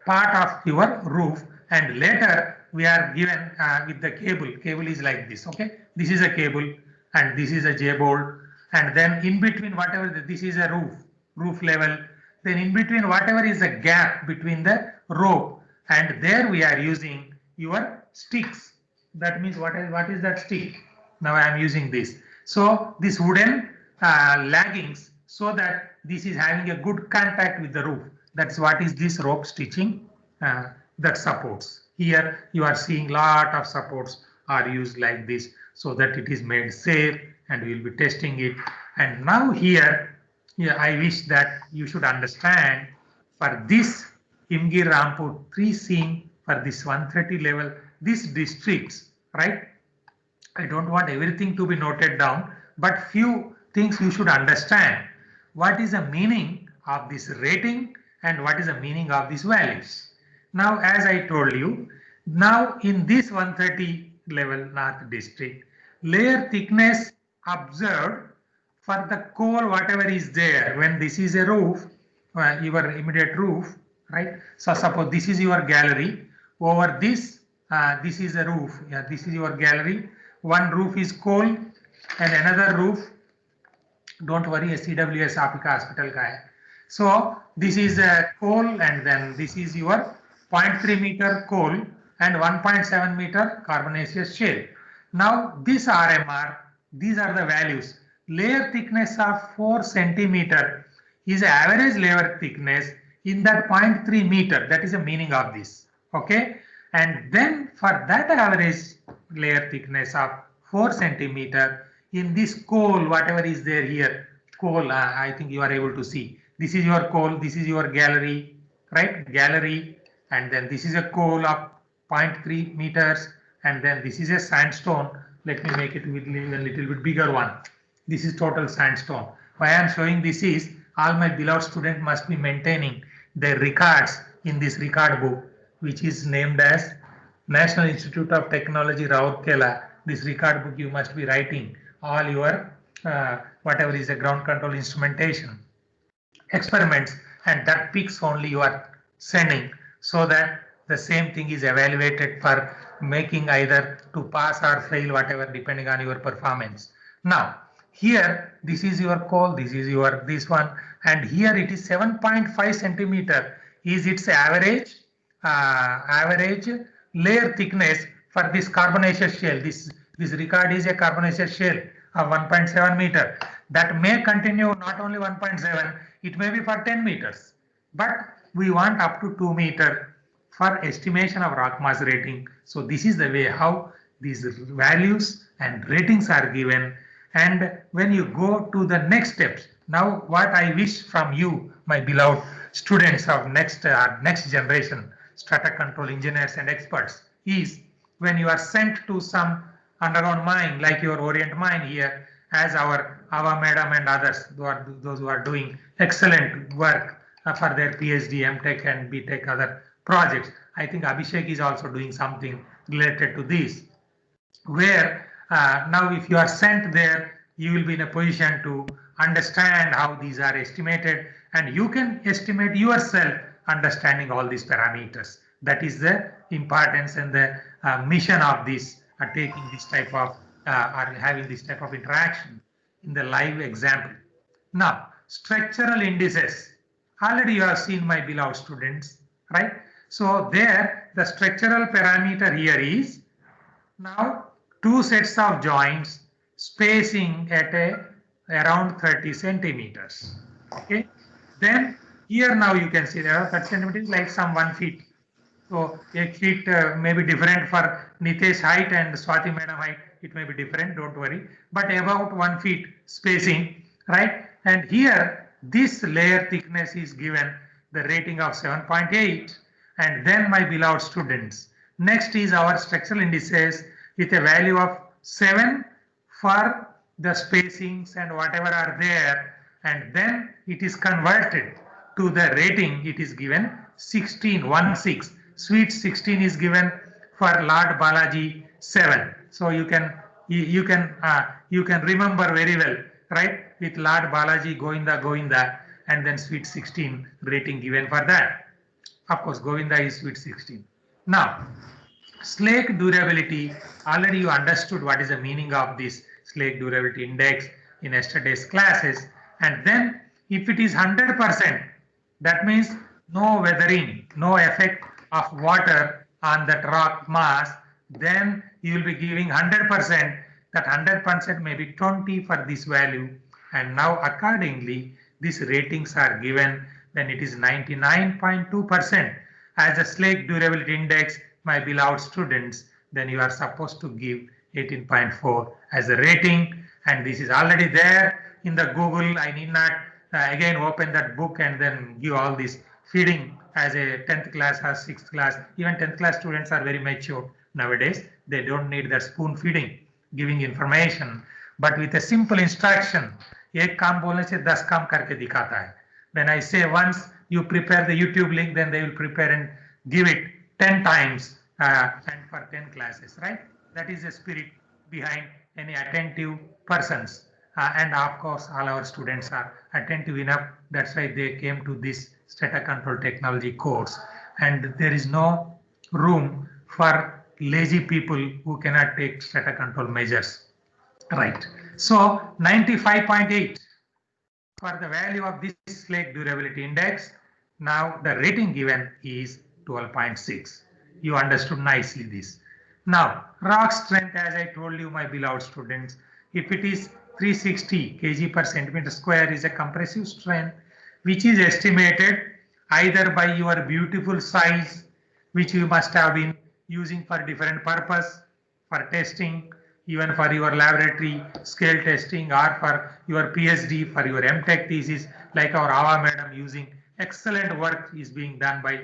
part of your roof, and later we are given with the cable. Cable is like this, okay? This is a cable and this is a J bolt, and then in between whatever, this is a roof level, then in between whatever is a gap between the rope, and there we are using your sticks. That means what is that stick? Now I am using this. So this wooden laggings, so that this is having a good contact with the roof. That's what is this rope stitching that supports. Here you are seeing lot of supports are used like this, so that it is made safe, and we will be testing it. And now here, I wish that you should understand, for this Imgir Rampur 3 seam, for this 130 level, these districts, right? I don't want everything to be noted down, but few things you should understand. What is the meaning of this rating and what is the meaning of these values? Now, as I told you, now in this 130 level North district, layer thickness observed for the coal, whatever is there, when this is a roof, your immediate roof, right? So suppose this is your gallery, over this, this is a roof, yeah, this is your gallery. One roof is coal and another roof, don't worry, CWS Apika Hospital ka hai. So this is a coal, and then this is your 0.3 meter coal and 1.7 meter carbonaceous shale. Now this RMR, these are the values. Layer thickness of 4 centimeter is average layer thickness in that 0.3 meter. That is the meaning of this. Okay. And then for that average layer thickness of 4 centimeter in this coal, whatever is there here, coal, I think you are able to see. This is your coal, this is your gallery, right? Gallery, and then this is a coal of 0.3 meters, and then this is a sandstone. Let me make it with a little bit bigger one. This is total sandstone. Why I am showing this is, all my beloved students must be maintaining their records in this record book, which is named as National Institute of Technology, Rourkela. This record book you must be writing all your whatever is a ground control instrumentation experiments, and that peaks only you are sending, so that the same thing is evaluated for making either to pass or fail, whatever, depending on your performance. Now here this is your coal, this is your this one, and here it is 7.5 centimeter is its average average layer thickness for this carbonaceous shale. This record is a carbonaceous shale of 1.7 meter. That may continue not only 1.7, it may be for 10 meters, but we want up to 2 meter for estimation of rock mass rating. So this is the way how these values and ratings are given. And when you go to the next steps, now what I wish from you, my beloved students of next generation strata control engineers and experts, is when you are sent to some underground mine like your Orient mine here, as our madam and others, those who are doing excellent work for their PhD, MTech and BTech other projects. I think Abhishek is also doing something related to this, where now if you are sent there, you will be in a position to understand how these are estimated, and you can estimate yourself understanding all these parameters. That is the importance and the mission of this, taking this type of or having this type of interaction in the live example. Now, structural indices. Already you have seen, my beloved students, right? So there, the structural parameter here is now two sets of joints spacing at around 30 centimeters. Okay. Then here now you can see there are 30 centimeters like some 1 feet. So 8 feet may be different for Nitesh height and Swati madam height. It may be different, don't worry. But about 1 feet spacing, right? And here this layer thickness is given the rating of 7.8. And then, my beloved students, next is our structural indices with a value of 7 for the spacings and whatever are there, and then it is converted to the rating. It is given 16, 1/6. Sweet 16 is given for Lord Balaji 7. So you can remember very well, right? With Lord Balaji Govinda, and then sweet 16 rating given for that. Of course, Govinda is sweet 16. Now, Slake durability, already you understood what is the meaning of this Slake durability index in yesterday's classes. And then if it is 100%, that means no weathering, no effect of water on that rock mass, then you will be giving 100%. That 100% may be 20 for this value. And now accordingly, these ratings are given, then it is 99.2% as a Slake durability index, my beloved students. Then you are supposed to give 18.4 as a rating, and this is already there in the Google. I need not again open that book and then give all this feeding as a 10th class or 6th class. Even 10th class students are very mature nowadays. They don't need that spoon feeding, giving information, but with a simple instruction. एक काम बोलने से 10 काम करके दिखाता है. When I say once you prepare the YouTube link, then they will prepare and give it 10 times and for 10 classes, right? That is the spirit behind any attentive persons. And of course, all our students are attentive enough. That's why they came to this Strata Control Technology course. And there is no room for lazy people who cannot take strata control measures, right? So 95.8 for the value of this Slake durability index. Now the rating given is 12.6. You understood nicely this. Now rock strength, as I told you, my beloved students, if it is 360 kg per centimeter square is a compressive strength, which is estimated either by your beautiful size, which you must have been using for different purpose, for testing, even for your laboratory scale testing, or for your PhD, for your MTech thesis, like our Ava madam using excellent work is being done by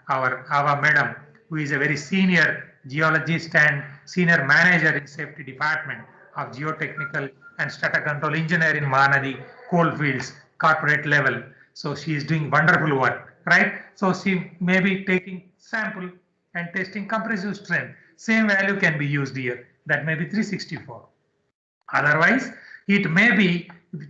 our Ava madam, who is a very senior geologist and senior manager in safety department of geotechnical and strata control engineer in Mahanadi Coalfields corporate level. So she is doing wonderful work, right? So she may be taking sample and testing compressive strength. Same value can be used here. That may be 364. Otherwise, it may be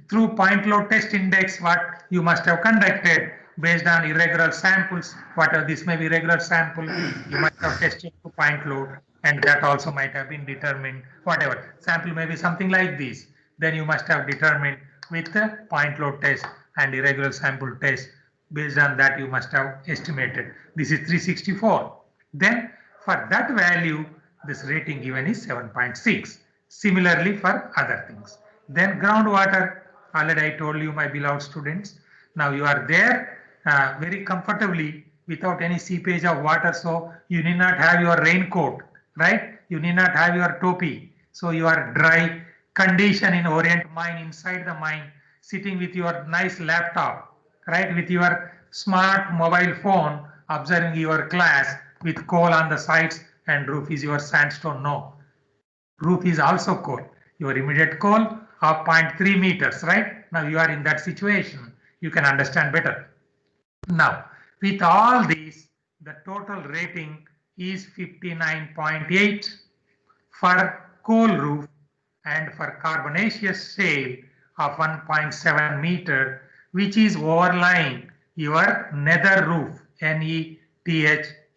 through point load test index what you must have conducted based on irregular samples. Whatever this may be irregular sample, you might have tested to point load, and that also might have been determined. Whatever sample may be something like this, then you must have determined with the point load test and irregular sample test. Based on that, you must have estimated. This is 364. Then for that value, this rating given is 7.6. Similarly for other things. Then groundwater, already I told you, my beloved students. Now you are there very comfortably without any seepage of water. So you need not have your raincoat, right? You need not have your topi. So you are dry condition in Orient mine, inside the mine, sitting with your nice laptop, right? With your smart mobile phone, observing your class with coal on the sides, and roof is your sandstone. No, roof is also coal. Your immediate coal, of 0.3 meters, right? Now you are in that situation, you can understand better. Now, with all these, the total rating is 59.8 for coal roof and for carbonaceous shale of 1.7 meter, which is overlying your nether roof, NETHER.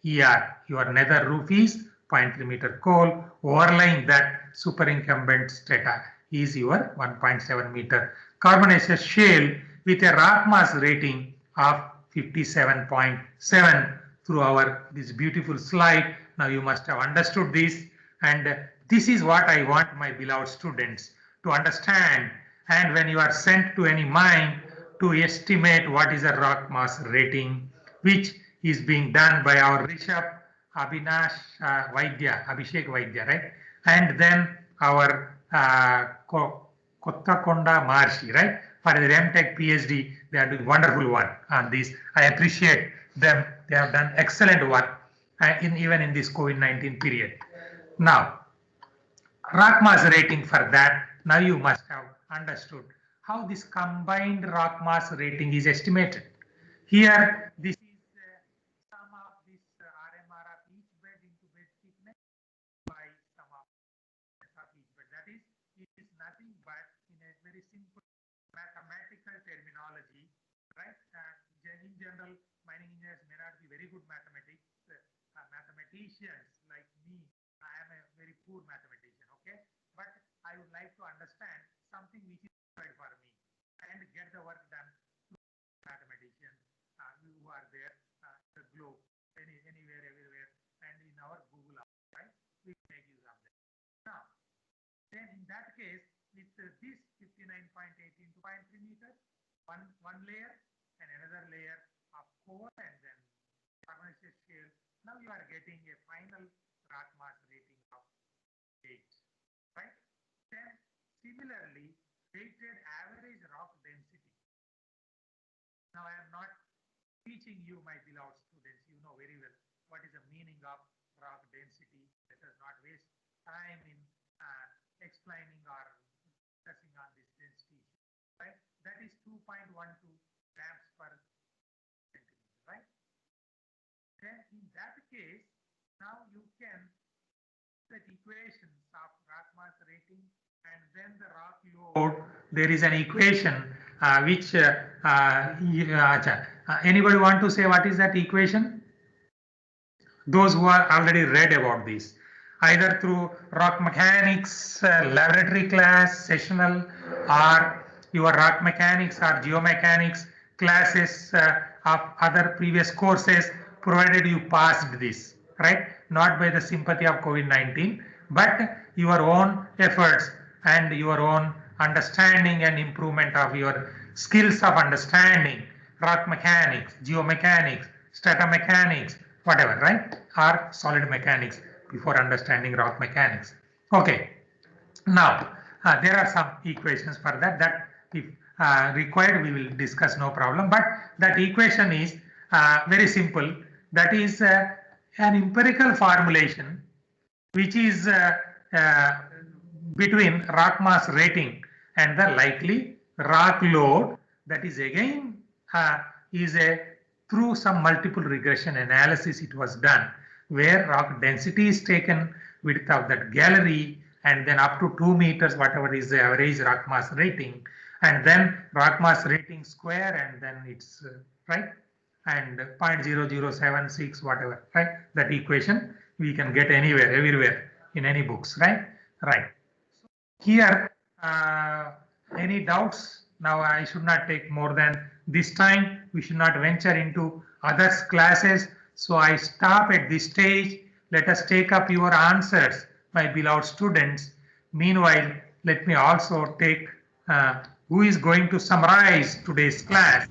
Your nether roof is 0.3 meter coal, overlying that superincumbent strata is your 1.7 meter carbonaceous shale with a rock mass rating of 57.7 through our this beautiful slide. Now you must have understood this, and this is what I want my beloved students to understand. And when you are sent to any mine to estimate what is a rock mass rating, which is being done by our Rishabh Abhinash Abhishek Vaidya, right? And then our Kottakonda Marshi, right? For their MTech PhD, they are doing wonderful work on this. I appreciate them. They have done excellent work even in this COVID-19 period. Now, rock mass rating for that, now you must have understood how this combined rock mass rating is estimated. Here, this is sum of this RMR of each bed into bed thickness by sum of each bed. That is, it is nothing but in a very simple mathematical terminology, right? In general, mining engineers may not be very good mathematics. Mathematicians like me, I am a very poor mathematician, okay? But I would like to understand something which is required for me and get the work done through mathematicians who are there the globe, anywhere, everywhere, and in our Google, right? We make use of that. Now, then in that case, with this 59.8 into 0.3 meters, one layer and another layer of coal and then carbonaceous shale, now you are getting a final rock mass rating of 8, right? Then similarly, weighted average rock density. Now I am not teaching you, my beloved students, you know very well what is the meaning of rock density. Let us not waste time in explaining or discussing on this density, right? That is 2.12 grams per centimeter, right? Then in that case, now you can set equations of rock mass rating and then the rock load. There is an equation which anybody want to say what is that equation? Those who are already read about this, either through rock mechanics laboratory class, sessional, or your rock mechanics or geomechanics classes of other previous courses, provided you passed this, right? Not by the sympathy of COVID-19, but your own efforts and your own understanding and improvement of your skills of understanding rock mechanics, geomechanics, strata mechanics, whatever, right? Or solid mechanics before understanding rock mechanics. Okay. Now, there are some equations for that if required, we will discuss, no problem. But that equation is very simple. That is an empirical formulation which is between rock mass rating and the likely rock load. That is again is through some multiple regression analysis it was done, where rock density is taken, width of that gallery, and then up to 2 meters, whatever is the average rock mass rating, and then rock mass rating square, and then it's right, and 0.0076 whatever, right? That equation we can get anywhere, everywhere in any books, right? Right. Here, any doubts? Now I should not take more than this time. We should not venture into others classes. So I stop at this stage. Let us take up your answers, my beloved students. Meanwhile, let me also take who is going to summarize today's class.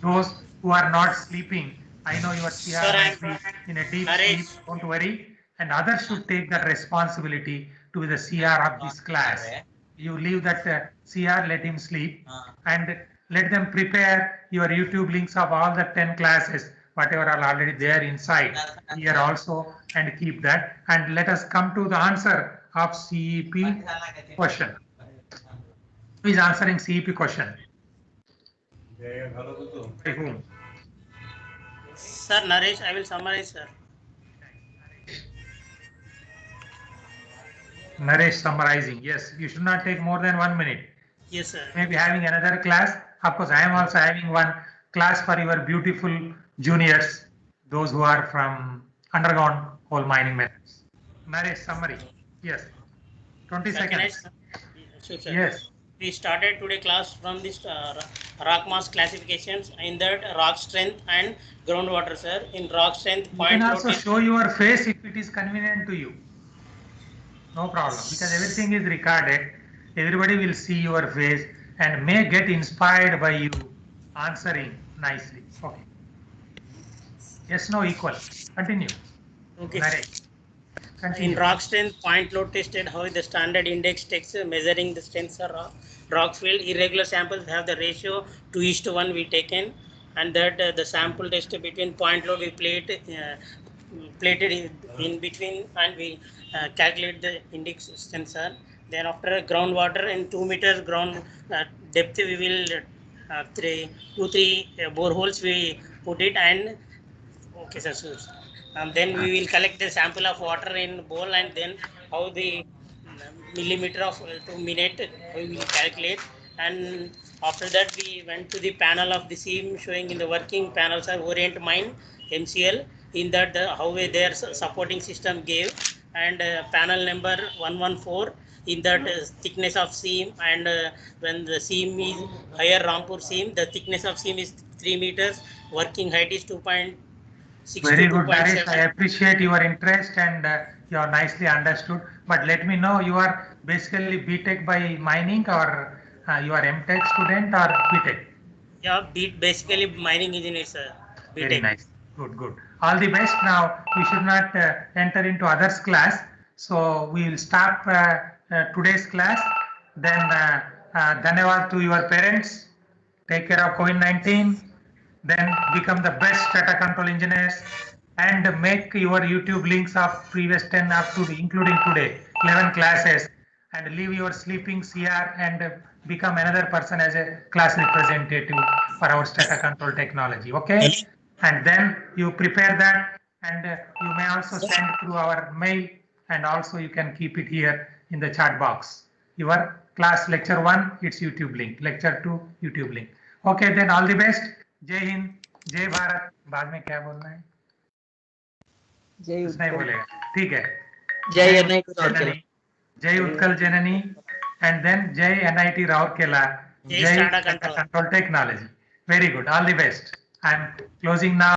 Those who are not sleeping, I know your CR might be in a deep sleep, don't worry. And others should take the responsibility to be the CR of this class. You leave that CR, let him sleep, and let them prepare your YouTube links of all the 10 classes, whatever are already there inside here also, and keep that. And let us come to the answer of CEP question. Who is answering CEP question? By whom? Sir, Naresh, I will summarize, sir. Naresh summarizing. Yes, you should not take more than 1 minute. Yes, sir. Maybe having another class. Of course, I am also having one class for your beautiful juniors, those who are from underground coal mining methods. Naresh, summary. Yes. 20 Sir, can I seconds. Sure, sir. Yes. We started today class from this rock mass classifications in that rock strength and groundwater, sir. In rock strength, You point can also load show your face if it is convenient to you. No problem, because everything is recorded. Everybody will see your face and may get inspired by you answering nicely. Okay. Yes, no, equal. Continue. Okay. Naresh. In Continue. rock strength, point load tested how the standard index takes measuring the strengths of rock field. Irregular samples have the ratio 2:1 we taken, and that the sample test between point load we plated in between, and we calculate the index sensor. Then after groundwater in 2 meters ground depth, we will 3 boreholes we put it, and okay, sir. So, then we will collect the sample of water in bowl, and then how the millimeter of to minute we will calculate. And after that we went to the panel of the seam, showing in the working panels are Orient Mine MCL. In that how their supporting system gave, and panel number 114. In that thickness of seam, and when the seam is higher Rampur seam, the thickness of seam is 3 meters, working height is 2.6 Very to good, Naresh. I 2.7. appreciate your interest, and you are nicely understood. But let me know, you are basically BTech by mining, or you are MTech student or BTech? Yeah, basically mining engineer, sir. Very BTech. nice. Good, good. All the best. Now, we should not enter into others class. So, we will stop today's class. Then, dhanyavad to your parents. Take care of COVID-19. Then become the best data control engineers, and make your YouTube links of previous 10 up to including today 11 classes, and leave your sleeping CR and become another person as a class representative for our data control technology. Okay, and then you prepare that, and you may also send through our mail, and also you can keep it here in the chat box. Your class lecture 1, it's YouTube link. Lecture 2, YouTube link. Okay, then all the best. जय हिंद, जय भारत. बाद में क्या बोलना है? कुछ नहीं बोलेगा. ठीक है. जय जननी, जय उत्कल जननी, and then जय NIT Rourkela, Jai जय Strata Data Control. Control Technology. Very good. All the best. I am closing now.